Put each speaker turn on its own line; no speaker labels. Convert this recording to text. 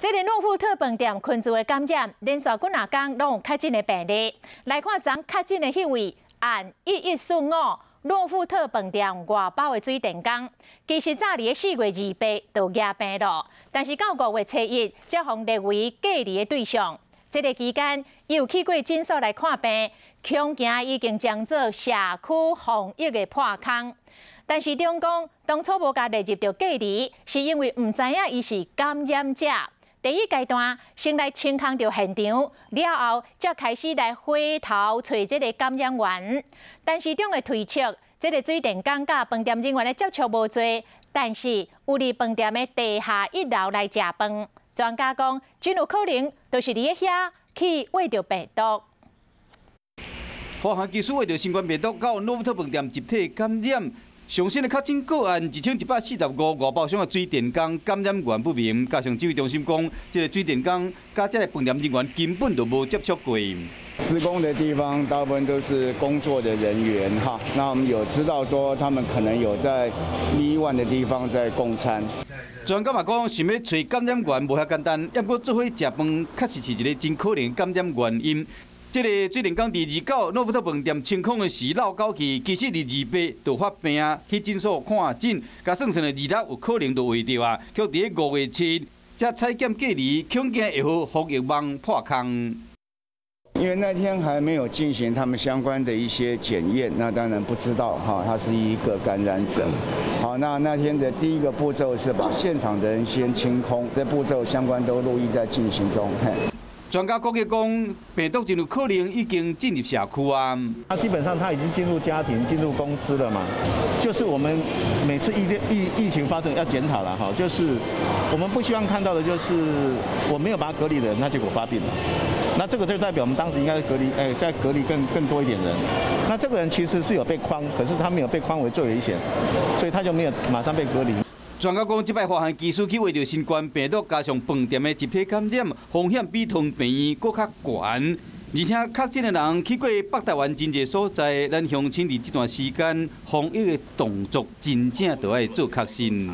这个诺富特饭店群聚的感染，连续几若天拢有确诊的病例。来看昨确诊的迄位，按1145诺富特饭店外包的水电工，其实早伫4月28就染病了，但是到5月初1才被列为隔离的对象。这个期间，伊有去过诊所来看病，恐惊已经将做社区防疫的破口。但是中讲，当初无甲列入到隔离，是因为唔知影伊是感染者。第一阶段先来清空到现场，了后才开始来回头找这个感染源。但是中的推测，这个水电工甲饭店人员的接触无多，但是有伫饭店的地下1楼来食饭。专家讲，真有可能就是伫遐去喂到病毒。
华航技术为着新冠病毒到诺富特饭店集体感染。上新的确诊个案1145，外包商的水电工感染源不明，加上指挥中心讲，这个水电工甲这个饭店人员根本就无接触过。
施工的地方大部分都是工作的人员哈，那我们有知道说他们可能有在B one的地方在供餐。
专家嘛讲，想要找感染源无遐简单，要过做伙食饭，确实是一个真可能感染原因。这个水电工伫29诺富特饭店清空的时闹狗去，其实伫28就发病，去诊所看诊，甲算算的26有可能就会着啊，却伫5月7才采检隔离，恐惊会互防疫网破空。
因为那天还没有进行他们相关的一些检验，那当然不知道哈，他是一个感染者。好，那天的第一个步骤是把现场的人先清空，这步骤相关都陆续在进行中。
专家估计讲，病毒真有可能已经进入社区啊。
基本上他已经进入家庭、进入公司了嘛。就是我们每次疫情发生要检讨了哈，就是我们不希望看到的就是我没有把他隔离的人，那结果发病了。那这个就代表我们当时应该隔离，再隔离更多一点人。那这个人其实是有被框，可是他没有被框为最危险，所以他就没有马上被隔离。
专家讲，即摆华航技术去为着新冠病毒，加上饭店的集体感染，风险比同病院搁较悬。而且确诊的人去过北台湾真侪所在，咱乡亲伫这段时间防疫的动作，真正就要做确信。